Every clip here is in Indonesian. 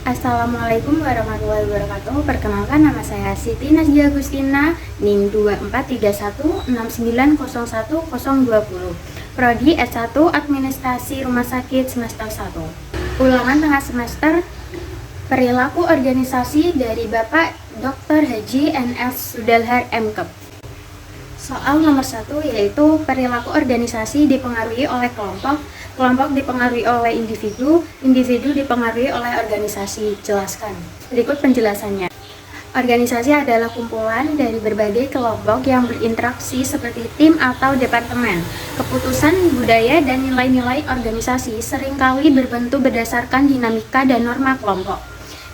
Assalamualaikum warahmatullahi wabarakatuh. Perkenalkan, nama saya Siti Nazia Agustina, NIM 2431690120. Prodi S1 Administrasi Rumah Sakit semester 1. Ulangan tengah semester Perilaku Organisasi dari Bapak Dr. Haji N.S. Sudalhar M.Kep. Soal nomor 1 yaitu perilaku organisasi dipengaruhi oleh kelompok, kelompok dipengaruhi oleh individu, individu dipengaruhi oleh organisasi. Jelaskan. Berikut penjelasannya. Organisasi adalah kumpulan dari berbagai kelompok yang berinteraksi seperti tim atau departemen. Keputusan, budaya, dan nilai-nilai organisasi seringkali berbentuk berdasarkan dinamika dan norma kelompok.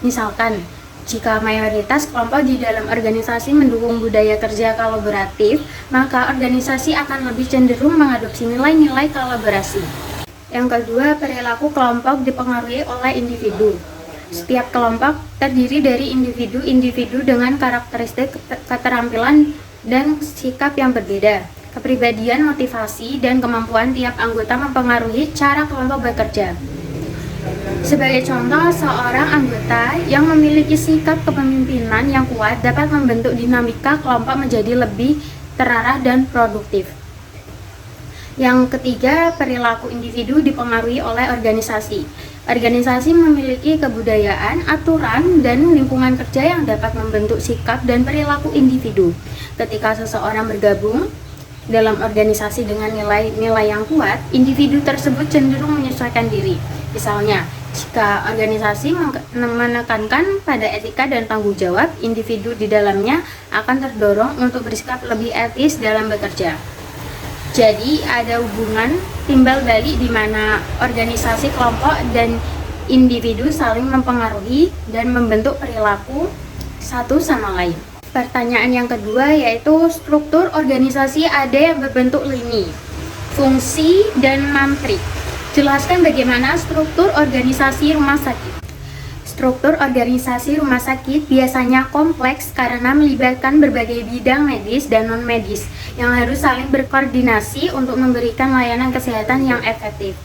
Misalkan, jika mayoritas kelompok di dalam organisasi mendukung budaya kerja kolaboratif, maka organisasi akan lebih cenderung mengadopsi nilai-nilai kolaborasi. Yang kedua, perilaku kelompok dipengaruhi oleh individu. Setiap kelompok terdiri dari individu-individu dengan karakteristik keterampilan dan sikap yang berbeda. Kepribadian, motivasi, dan kemampuan tiap anggota mempengaruhi cara kelompok bekerja. Sebagai contoh, seorang anggota yang memiliki sikap kepemimpinan yang kuat dapat membentuk dinamika kelompok menjadi lebih terarah dan produktif. Yang ketiga, perilaku individu dipengaruhi oleh organisasi. Organisasi memiliki kebudayaan, aturan, dan lingkungan kerja yang dapat membentuk sikap dan perilaku individu. Ketika seseorang bergabung dalam organisasi dengan nilai-nilai yang kuat, individu tersebut cenderung menyesuaikan diri. Misalnya, jika organisasi menekankan pada etika dan tanggung jawab, individu di dalamnya akan terdorong untuk bersikap lebih etis dalam bekerja. Jadi, ada hubungan timbal balik di mana organisasi, kelompok, dan individu saling mempengaruhi dan membentuk perilaku satu sama lain. Pertanyaan yang kedua yaitu struktur organisasi ada yang berbentuk lini, fungsi, dan matrik. Jelaskan bagaimana struktur organisasi rumah sakit. Struktur organisasi rumah sakit biasanya kompleks karena melibatkan berbagai bidang medis dan non-medis yang harus saling berkoordinasi untuk memberikan layanan kesehatan yang efektif.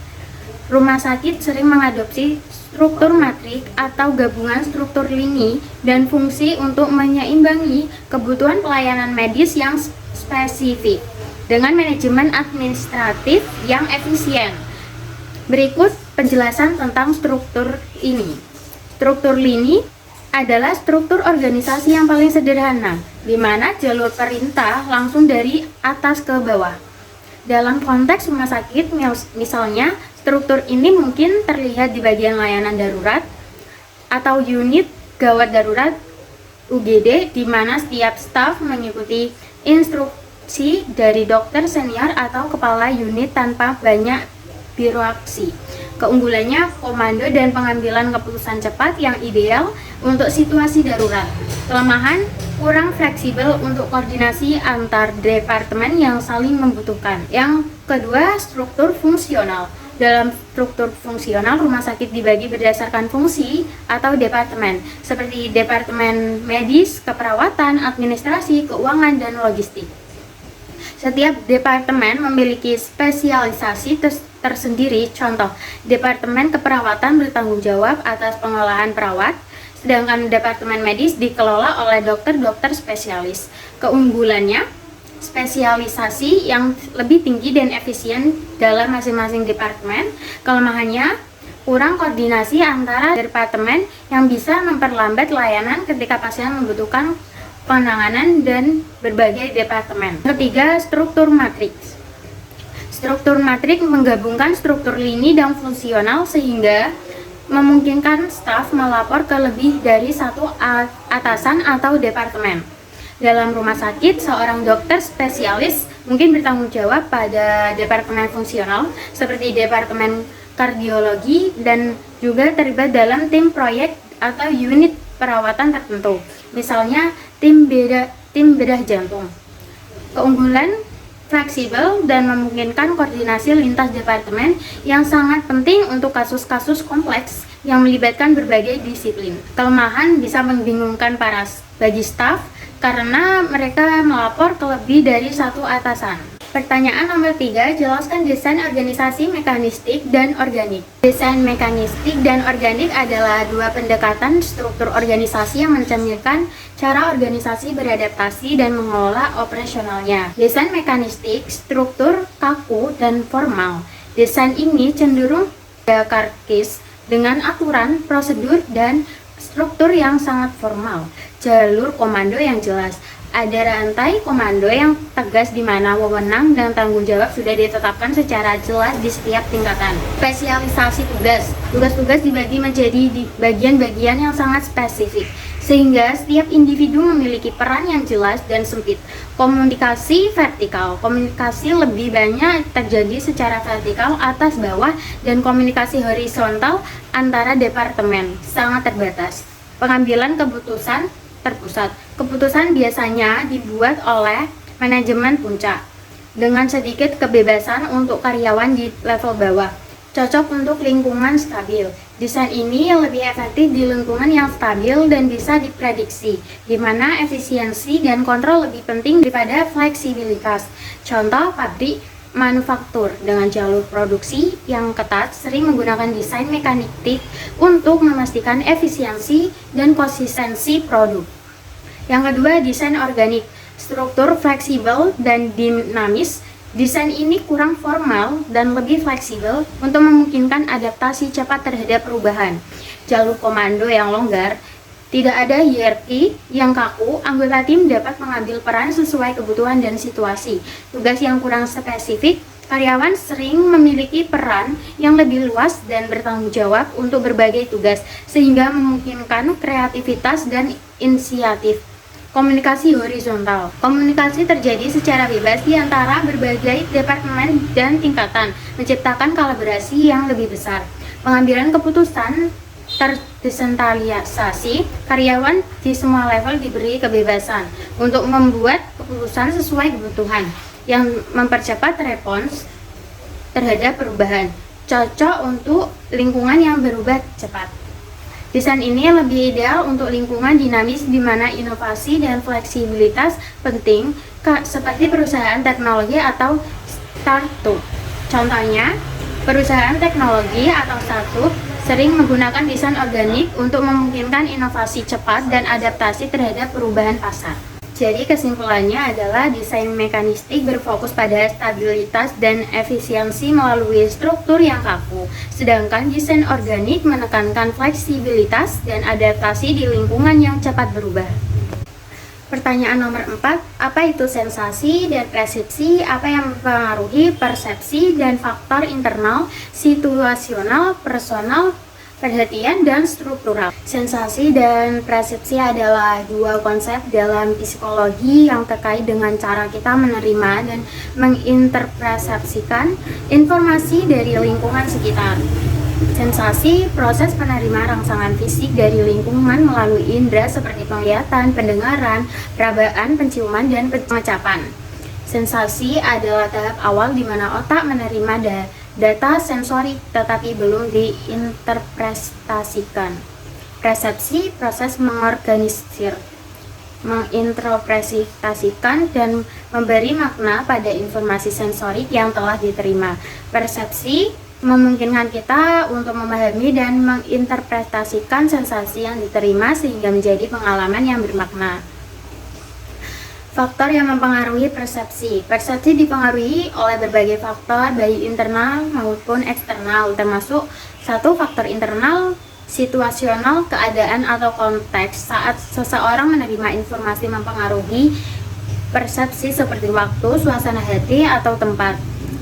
Rumah sakit sering mengadopsi struktur matrik atau gabungan struktur lini dan fungsi untuk menyeimbangi kebutuhan pelayanan medis yang spesifik dengan manajemen administratif yang efisien. Berikut penjelasan tentang struktur ini. Struktur lini adalah struktur organisasi yang paling sederhana, di mana jalur perintah langsung dari atas ke bawah. Dalam konteks rumah sakit, misalnya, struktur ini mungkin terlihat di bagian layanan darurat atau unit gawat darurat UGD, di mana setiap staf mengikuti instruksi dari dokter senior atau kepala unit tanpa banyak birokrasi. Keunggulannya, komando dan pengambilan keputusan cepat yang ideal untuk situasi darurat. Kelemahan, kurang fleksibel untuk koordinasi antar departemen yang saling membutuhkan. Yang kedua, struktur fungsional. Dalam struktur fungsional, rumah sakit dibagi berdasarkan fungsi atau departemen, seperti departemen medis, keperawatan, administrasi, keuangan, dan logistik. Setiap departemen memiliki spesialisasi tersendiri. Contoh, departemen keperawatan bertanggung jawab atas pengolahan perawat, sedangkan departemen medis dikelola oleh dokter-dokter spesialis. Keunggulannya, spesialisasi yang lebih tinggi dan efisien dalam masing-masing departemen. Kelemahannya, kurang koordinasi antara departemen yang bisa memperlambat layanan ketika pasien membutuhkan penanganan dan berbagai departemen. Ketiga, struktur matriks. Struktur matriks menggabungkan struktur lini dan fungsional sehingga memungkinkan staf melapor ke lebih dari satu atasan atau departemen. Dalam rumah sakit, seorang dokter spesialis mungkin bertanggung jawab pada departemen fungsional seperti departemen kardiologi dan juga terlibat dalam tim proyek atau unit perawatan tertentu. Misalnya, tim bedah jantung. Keunggulan, fleksibel dan memungkinkan koordinasi lintas departemen yang sangat penting untuk kasus-kasus kompleks yang melibatkan berbagai disiplin. Kelemahan bisa membingungkan bagi staf karena mereka melapor ke lebih dari satu atasan. Pertanyaan nomor 3, jelaskan desain organisasi mekanistik dan organik. Desain mekanistik dan organik adalah dua pendekatan struktur organisasi yang mencerminkan cara organisasi beradaptasi dan mengelola operasionalnya. Desain mekanistik, struktur kaku dan formal. Desain ini cenderung hierarkis dengan aturan, prosedur, dan struktur yang sangat formal. Jalur komando yang jelas. Ada rantai komando yang tegas di mana wewenang dan tanggung jawab sudah ditetapkan secara jelas di setiap tingkatan. Spesialisasi tugas. Tugas-tugas dibagi menjadi bagian-bagian yang sangat spesifik, sehingga setiap individu memiliki peran yang jelas dan sempit. Komunikasi vertikal. Komunikasi lebih banyak terjadi secara vertikal atas bawah, dan komunikasi horizontal antara departemen sangat terbatas. Pengambilan keputusan terpusat. Keputusan biasanya dibuat oleh manajemen puncak dengan sedikit kebebasan untuk karyawan di level bawah. Cocok untuk lingkungan stabil. Desain ini lebih efektif di lingkungan yang stabil dan bisa diprediksi, di mana efisiensi dan kontrol lebih penting daripada fleksibilitas. Contoh, pabrik manufaktur dengan jalur produksi yang ketat sering menggunakan desain mekanistik untuk memastikan efisiensi dan konsistensi produk. Yang kedua, desain organik, struktur fleksibel dan dinamis. Desain ini kurang formal dan lebih fleksibel untuk memungkinkan adaptasi cepat terhadap perubahan. Jalur komando yang longgar, tidak ada hierarki yang kaku, anggota tim dapat mengambil peran sesuai kebutuhan dan situasi. Tugas yang kurang spesifik, karyawan sering memiliki peran yang lebih luas dan bertanggung jawab untuk berbagai tugas, sehingga memungkinkan kreativitas dan inisiatif. Komunikasi horizontal. Komunikasi terjadi secara bebas di antara berbagai departemen dan tingkatan, menciptakan kolaborasi yang lebih besar. Pengambilan keputusan terdesentralisasi, karyawan di semua level diberi kebebasan untuk membuat keputusan sesuai kebutuhan yang mempercepat respons terhadap perubahan. Cocok untuk lingkungan yang berubah cepat. Desain ini lebih ideal untuk lingkungan dinamis di mana inovasi dan fleksibilitas penting, seperti perusahaan teknologi atau startup. Contohnya, perusahaan teknologi atau startup sering menggunakan desain organik untuk memungkinkan inovasi cepat dan adaptasi terhadap perubahan pasar. Jadi kesimpulannya adalah desain mekanistik berfokus pada stabilitas dan efisiensi melalui struktur yang kaku, sedangkan desain organik menekankan fleksibilitas dan adaptasi di lingkungan yang cepat berubah. Pertanyaan nomor 4, apa itu sensasi dan persepsi? Apa yang mempengaruhi persepsi dan faktor internal, situasional, personal, perhatian, dan struktural? Sensasi dan persepsi adalah dua konsep dalam psikologi yang terkait dengan cara kita menerima dan menginterpersepsikan informasi dari lingkungan sekitar. Sensasi, proses penerima rangsangan fisik dari lingkungan melalui indera seperti penglihatan, pendengaran, perabaan, penciuman, dan pengecapan. Sensasi adalah tahap awal di mana otak menerima data sensori tetapi belum diinterpretasikan. Persepsi, proses mengorganisir, menginterpretasikan dan memberi makna pada informasi sensorik yang telah diterima. Persepsi memungkinkan kita untuk memahami dan menginterpretasikan sensasi yang diterima sehingga menjadi pengalaman yang bermakna. Faktor yang mempengaruhi persepsi. Persepsi dipengaruhi oleh berbagai faktor, baik internal maupun eksternal, termasuk satu faktor internal, situasional, keadaan atau konteks. Saat seseorang menerima informasi mempengaruhi persepsi seperti waktu, suasana hati, atau tempat.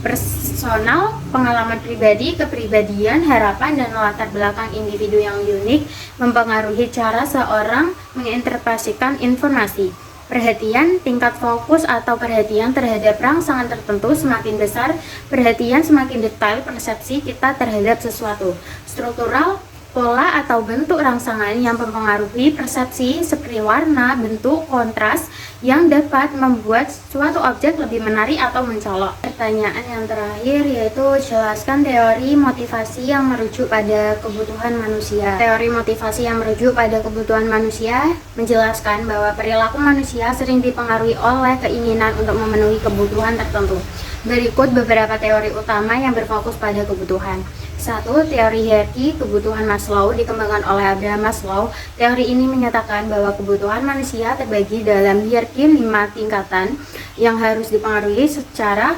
Personal, pengalaman pribadi, kepribadian, harapan, dan latar belakang individu yang unik mempengaruhi cara seorang menginterpretasikan informasi. Perhatian, tingkat fokus atau perhatian terhadap rangsangan tertentu semakin besar, perhatian semakin detail persepsi kita terhadap sesuatu. Struktural, Pola atau bentuk rangsangan yang mempengaruhi persepsi seperti warna, bentuk, kontras yang dapat membuat suatu objek lebih menarik atau mencolok. Pertanyaan yang terakhir yaitu jelaskan teori motivasi yang merujuk pada kebutuhan manusia. Teori motivasi yang merujuk pada kebutuhan manusia menjelaskan bahwa perilaku manusia sering dipengaruhi oleh keinginan untuk memenuhi kebutuhan tertentu. Berikut beberapa teori utama yang berfokus pada kebutuhan. 1. Teori hierarki kebutuhan Maslow dikembangkan oleh Abraham Maslow. Teori ini menyatakan bahwa kebutuhan manusia terbagi dalam hierarki 5 tingkatan yang harus dipengaruhi secara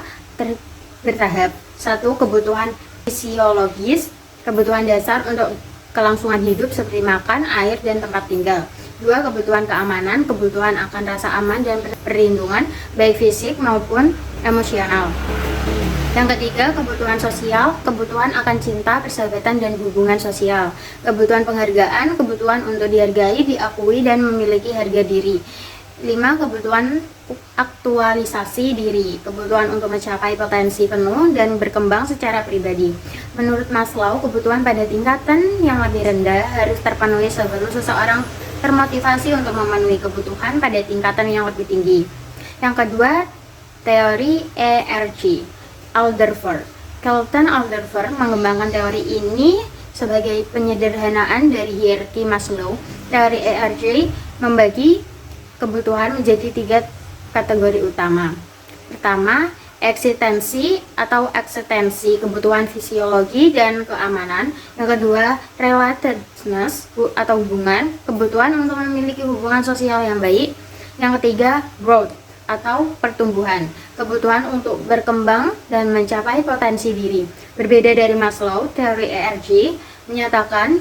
bertahap. 1. Kebutuhan fisiologis, kebutuhan dasar untuk kelangsungan hidup seperti makan, air, dan tempat tinggal. 2. Kebutuhan keamanan, kebutuhan akan rasa aman dan perlindungan baik fisik maupun emosional. Yang ketiga, kebutuhan sosial, kebutuhan akan cinta, persahabatan, dan hubungan sosial. Kebutuhan penghargaan, kebutuhan untuk dihargai, diakui, dan memiliki harga diri. 5. Kebutuhan aktualisasi diri, kebutuhan untuk mencapai potensi penuh dan berkembang secara pribadi. Menurut Maslow, kebutuhan pada tingkatan yang lebih rendah harus terpenuhi sebelum seseorang termotivasi untuk memenuhi kebutuhan pada tingkatan yang lebih tinggi. Yang kedua, teori ERG. Carlton Alderfer mengembangkan teori ini sebagai penyederhanaan dari hierarki Maslow. Teori ERG membagi kebutuhan menjadi 3 kategori utama. Pertama, eksistensi atau eksistensi, kebutuhan fisiologi dan keamanan. Yang kedua, relatedness atau hubungan, kebutuhan untuk memiliki hubungan sosial yang baik. Yang ketiga, growth atau pertumbuhan, kebutuhan untuk berkembang dan mencapai potensi diri. Berbeda dari Maslow, teori ERG menyatakan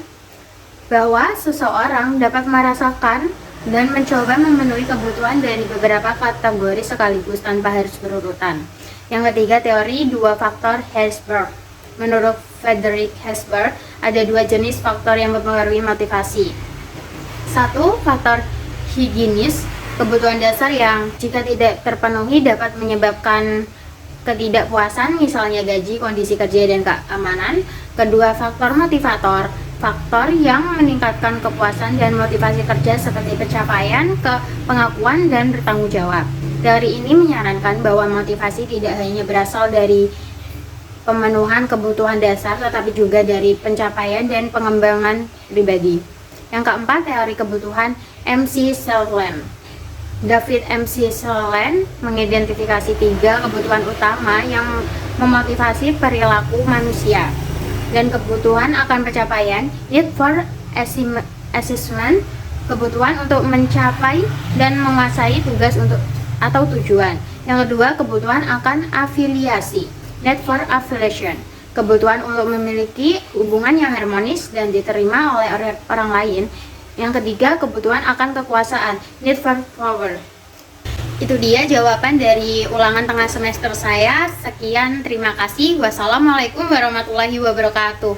bahwa seseorang dapat merasakan dan mencoba memenuhi kebutuhan dari beberapa kategori sekaligus tanpa harus berurutan. Yang ketiga, teori 2 faktor Herzberg. Menurut Frederick Herzberg, ada 2 jenis faktor yang mempengaruhi motivasi. 1. Faktor higienis, kebutuhan dasar yang jika tidak terpenuhi dapat menyebabkan ketidakpuasan, misalnya gaji, kondisi kerja, dan keamanan. Kedua, faktor motivator, faktor yang meningkatkan kepuasan dan motivasi kerja seperti pencapaian, pengakuan, dan bertanggung jawab. Teori ini menyarankan bahwa motivasi tidak hanya berasal dari pemenuhan kebutuhan dasar, tetapi juga dari pencapaian dan pengembangan pribadi. Yang keempat, teori kebutuhan MC Sutherland. David MC Sutherland mengidentifikasi 3 kebutuhan utama yang memotivasi perilaku manusia dan kebutuhan akan pencapaian, need for achievement, kebutuhan untuk mencapai dan menguasai tugas untuk atau tujuan. Yang kedua, kebutuhan akan afiliasi, need for affiliation, kebutuhan untuk memiliki hubungan yang harmonis dan diterima oleh orang lain. Yang ketiga, kebutuhan akan kekuasaan, need for power. Itu dia jawaban dari ulangan tengah semester saya. Sekian, terima kasih. Wassalamualaikum warahmatullahi wabarakatuh.